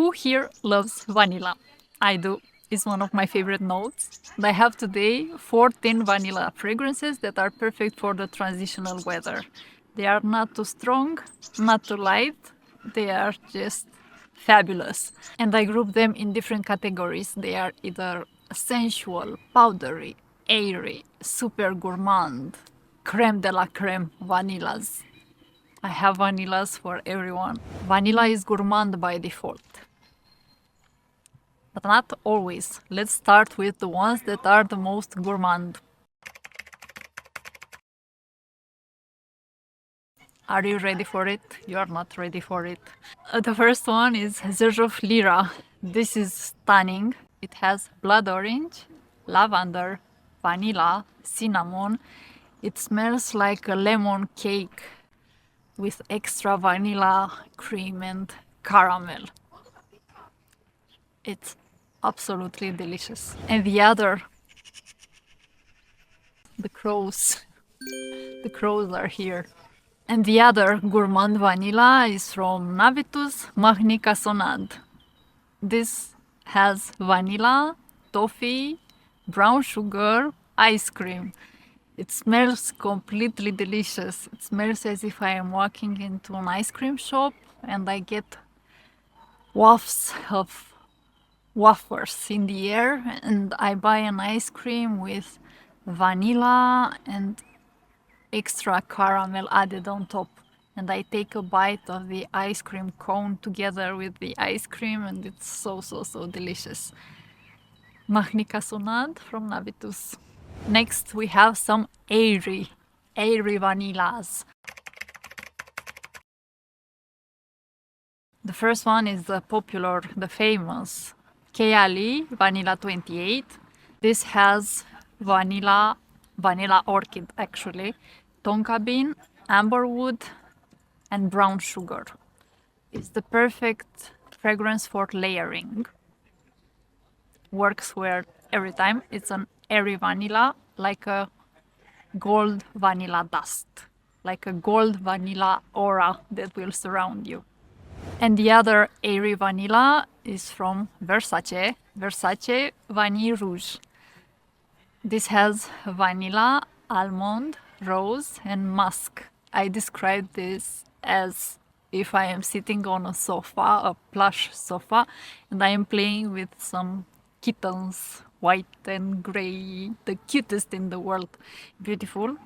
Who here loves vanilla? I do. It's one of my favorite notes. And I have today 14 vanilla fragrances that are perfect for the transitional weather. They are not too strong, not too light. They are just fabulous. And I group them in different categories. They are either sensual, powdery, airy, super gourmand, creme de la creme vanillas. I have vanillas for everyone. Vanilla is gourmand by default. But not always. Let's start with the ones that are the most gourmand. Are you ready for it? You are not ready for it. The first one is Xerjoff Lira. This is stunning. It has blood orange, lavender, vanilla, cinnamon. It smells like a lemon cake with extra vanilla, cream and caramel. It's absolutely delicious. And the other, the crows are here. And the other gourmand vanilla is from Navitus, Mahni Cassonade. This has vanilla, toffee, brown sugar, ice cream. It smells completely delicious. It smells as if I am walking into an ice cream shop and I get wafts of wafers in the air, and I buy an ice cream with vanilla and extra caramel added on top. And I take a bite of the ice cream cone together with the ice cream, and it's so delicious. Mahni Cassonade from Navitus. Next we have some AIRY vanillas. The first one is the popular, the famous Kayali Vanilla 28. This has vanilla orchid actually, tonka bean, amberwood and brown sugar. It's the perfect fragrance for layering. Works well every time. It's an airy vanilla, like a gold vanilla dust, like a gold vanilla aura that will surround you. And the other airy vanilla is from Versace, Vanille Rouge. This has vanilla, almond, rose and musk. I describe this as if I am sitting on a sofa, a plush sofa, and I am playing with some kittens, white and gray, the cutest in the world. Beautiful.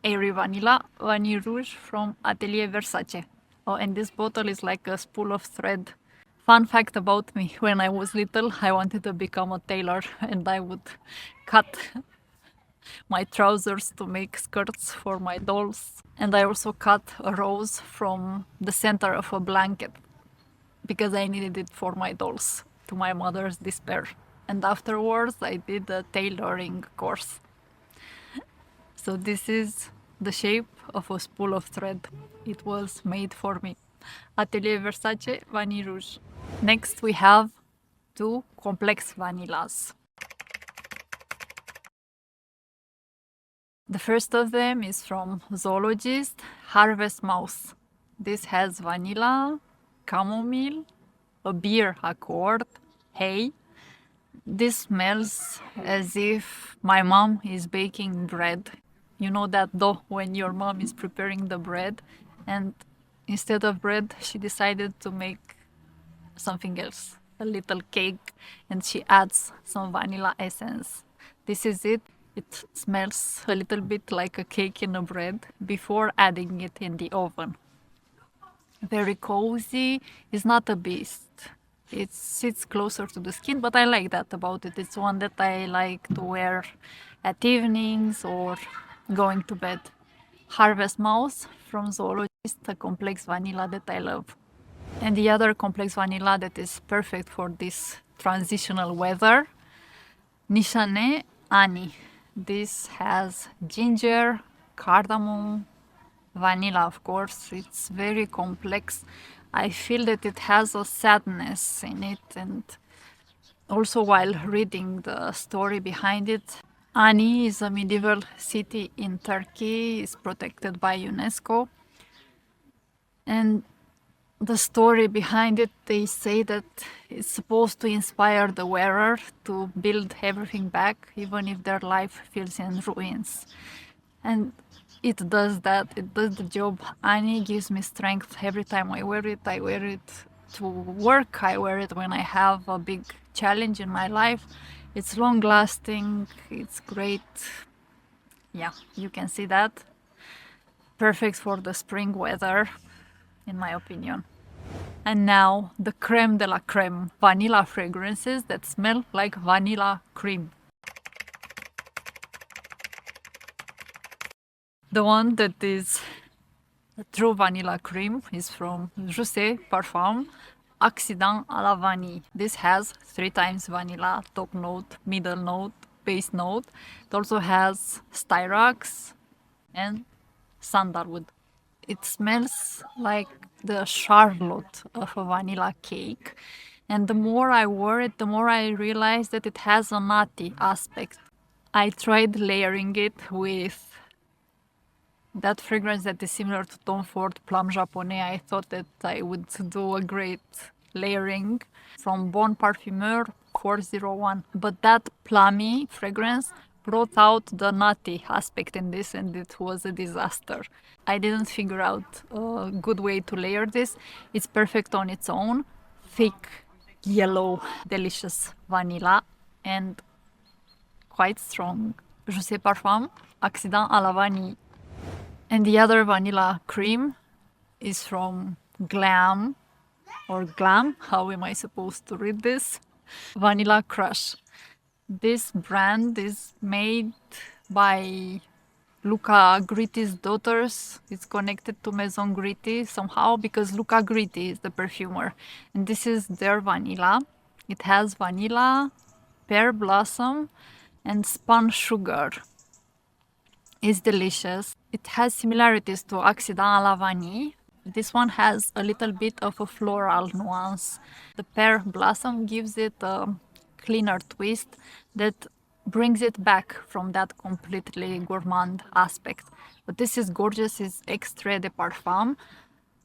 Airy vanilla, Vanille Rouge from Atelier Versace. Oh, and this bottle is like a spool of thread. Fun fact about me, when I was little, I wanted to become a tailor and I would cut my trousers to make skirts for my dolls. And I also cut a rose from the center of a blanket because I needed it for my dolls, to my mother's despair. And afterwards I did a tailoring course. So this is the shape of a spool of thread. It was made for me. Atelier Versace Vanille Rouge. Next we have two complex vanillas. The first of them is from Zoologist, Harvest Mouse. This has vanilla, chamomile, a beer accord, hay. This smells as if my mom is baking bread. You know that dough when your mom is preparing the bread, and instead of bread she decided to make something else, a little cake, and she adds some vanilla essence. This is it. It smells a little bit like a cake in a bread before adding it in the oven. Very cozy. It's not a beast. It sits closer to the skin, but I like that about it. It's one that I like to wear at evenings or going to bed. Harvest Mouse from Zoologist, a complex vanilla that I love. And the other complex vanilla that is perfect for this transitional weather, Nishane Ani. This has ginger, cardamom, vanilla of course. It's very complex. I feel that it has a sadness in it, and also while reading the story behind it, Ani is a medieval city in Turkey, is protected by UNESCO, and the story behind it, they say that it's supposed to inspire the wearer to build everything back, even if their life feels in ruins. And it does that, it does the job. Ani gives me strength every time I wear it. I wear it to work, I wear it when I have a big challenge in my life. It's long lasting, it's great. Yeah, you can see that. Perfect for the spring weather, in my opinion. And now the creme de la creme, vanilla fragrances that smell like vanilla cream. The one that is a true vanilla cream is from Jousset Parfums Accident à la Vanille. This has 3 times vanilla, top note, middle note, base note. It also has styrax and sandalwood. It smells like the charlotte of a vanilla cake. And the more I wore it, the more I realized that it has a nutty aspect. I tried layering it with that fragrance that is similar to Tom Ford Plum Japonais. I thought that I would do a great layering from Bon Parfumeur 401. But that plummy fragrance brought out the nutty aspect in this, and it was a disaster. I didn't figure out a good way to layer this. It's perfect on its own. Thick, yellow, delicious vanilla, and quite strong. Jousset Parfum Accident à la Vanille. And the other vanilla cream is from Glam, or Glam, how am I supposed to read this? Vanilla Crush. This brand is made by Luca Gritti's daughters. It's connected to Maison Gritti somehow because Luca Gritti is the perfumer. And this is their vanilla. It has vanilla, pear blossom, and spun sugar. It's delicious. It has similarities to Accident à la Vanille. This one has a little bit of a floral nuance. The pear blossom gives it a cleaner twist that brings it back from that completely gourmand aspect. But this is gorgeous, it's extrait de parfum.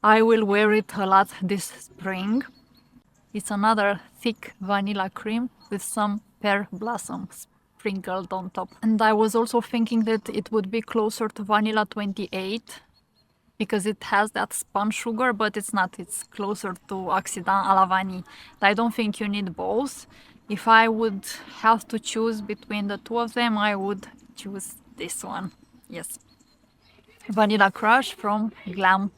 I will wear it a lot this spring. It's another thick vanilla cream with some pear blossoms sprinkled on top. And I was also thinking that it would be closer to Vanilla 28 because it has that spun sugar, but it's not. It's closer to Accident à la Vanille. I don't think you need both. If I would have to choose between the two of them, I would choose this one. Yes. Vanilla Crush from Glam.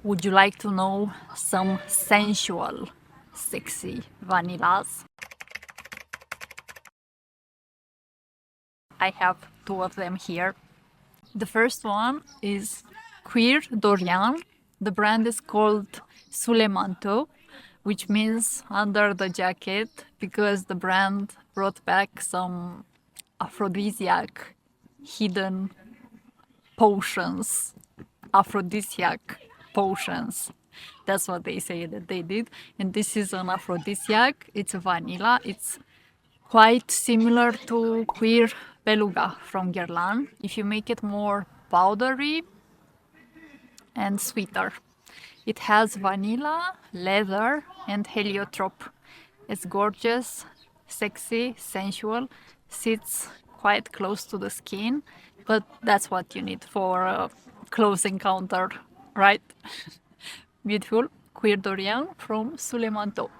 Would you like to know some sensual, sexy vanillas? I have 2 of them here. The first one is Cuir d'Orient. The brand is called Sous le Manteau, which means under the jacket, because the brand brought back some aphrodisiac hidden potions. Aphrodisiac potions. That's what they say that they did. And this is an aphrodisiac. It's vanilla. It's quite similar to Cuir Beluga from Guerlain. If you make it more powdery and sweeter. It has vanilla, leather, and heliotrope. It's gorgeous, sexy, sensual, sits quite close to the skin, but that's what you need for a close encounter, right? Beautiful. Cuir d'Orient from Sous le Manteau.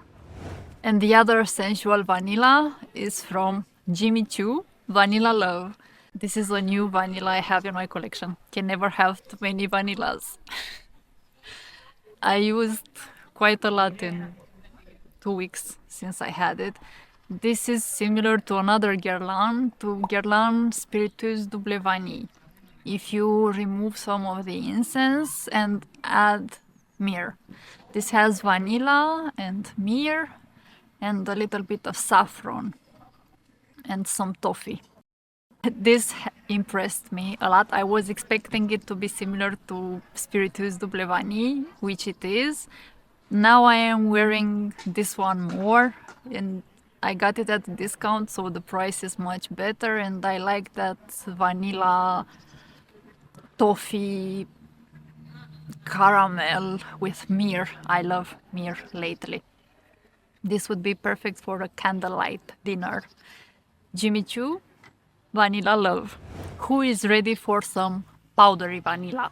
And the other sensual vanilla is from Jimmy Choo, Vanilla Love. This is a new vanilla I have in my collection. Can never have too many vanillas. I used quite a lot in 2 weeks since I had it. This is similar to another Guerlain, to Guerlain Spiritueuse Double Vanille. If you remove some of the incense and add myrrh. This has vanilla and myrrh and a little bit of saffron and some toffee. This impressed me a lot. I was expecting it to be similar to Spiritueuse Double Vanille, which it is. Now I am wearing this one more, and I got it at a discount, so the price is much better, and I like that vanilla toffee caramel with myrrh. I love myrrh lately. This would be perfect for a candlelight dinner. Jimmy Choo, Vanilla Love. Who is ready for some powdery vanilla?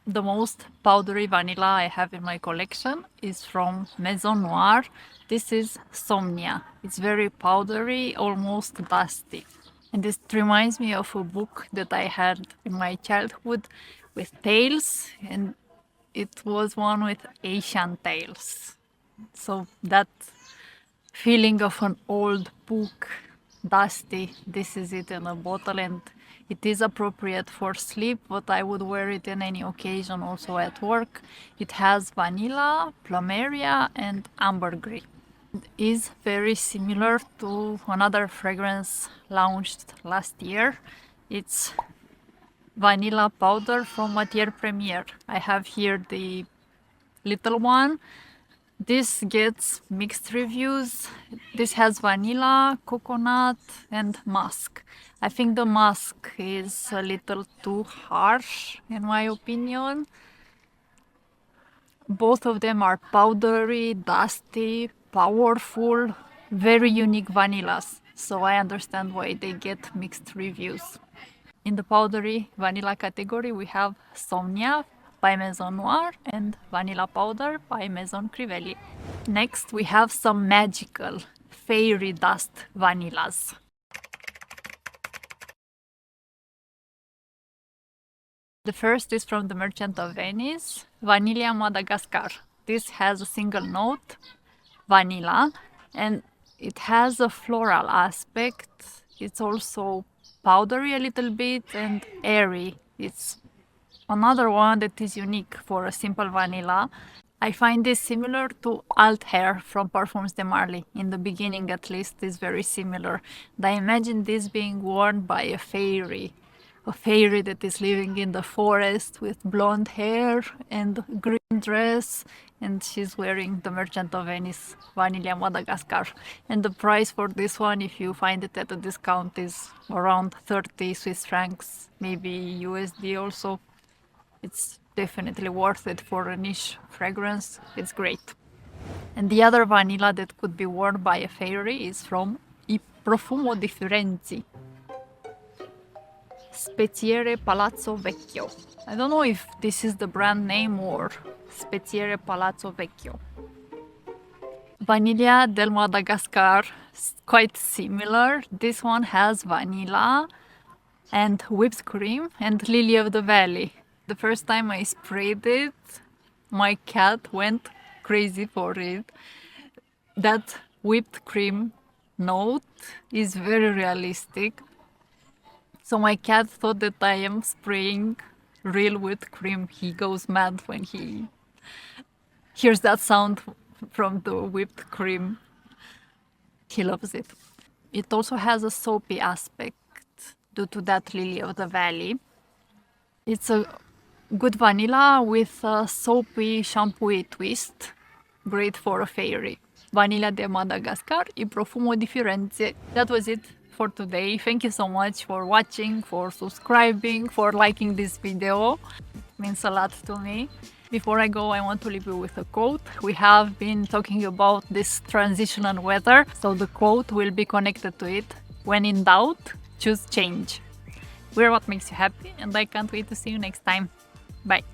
The most powdery vanilla I have in my collection is from Maison Noir. This is Somnia. It's very powdery, almost dusty. And this reminds me of a book that I had in my childhood with tales, and it was one with Asian tales. So that feeling of an old book, dusty, this is it in a bottle, and it is appropriate for sleep, but I would wear it in any occasion, also at work. It has vanilla, plumeria and ambergris. It is very similar to another fragrance launched last year. It's vanilla powder from Matiere Premier. I have here the little one. This gets mixed reviews. This has vanilla, coconut and musk. I think the musk is a little too harsh in my opinion. Both of them are powdery, dusty, powerful, very unique vanillas. So I understand why they get mixed reviews. In the powdery vanilla category, we have Somnia by Maison Noir and Vanilla Powder by Maison Crivelli. Next, we have some magical fairy dust vanillas. The first is from the Merchant of Venice, Vaniglia Madagascar. This has a single note, vanilla, and it has a floral aspect. It's also powdery a little bit and airy. It's another one that is unique for a simple vanilla. I find this similar to Alt Hair from Parfums de Marly. In the beginning at least, is very similar. And I imagine this being worn by a fairy that is living in the forest with blonde hair and green dress, and she's wearing the Merchant of Venice Vanilla Madagascar. And the price for this one, if you find it at a discount, is around 30 Swiss francs, maybe USD also. It's definitely worth it for a niche fragrance. It's great. And the other vanilla that could be worn by a fairy is from I Profumo di Firenze. Speziere Palazzo Vecchio. I don't know if this is the brand name or Speziere Palazzo Vecchio. Vanilla del Madagascar, quite similar. This one has vanilla and whipped cream and lily of the valley. The first time I sprayed it, my cat went crazy for it. That whipped cream note is very realistic. So my cat thought that I am spraying real whipped cream. He goes mad when he hears that sound from the whipped cream. He loves it. It also has a soapy aspect due to that lily of the valley. It's a good vanilla with a soapy, shampooy twist. Great for a fairy. Vanilla de Madagascar I Profumo di Firenze. That was it for today. Thank you so much for watching, for subscribing, for liking this video. It means a lot to me. Before I go, I want to leave you with a quote. We have been talking about this transitional weather, so the quote will be connected to it. When in doubt, choose change. Wear what makes you happy, and I can't wait to see you next time. Bye.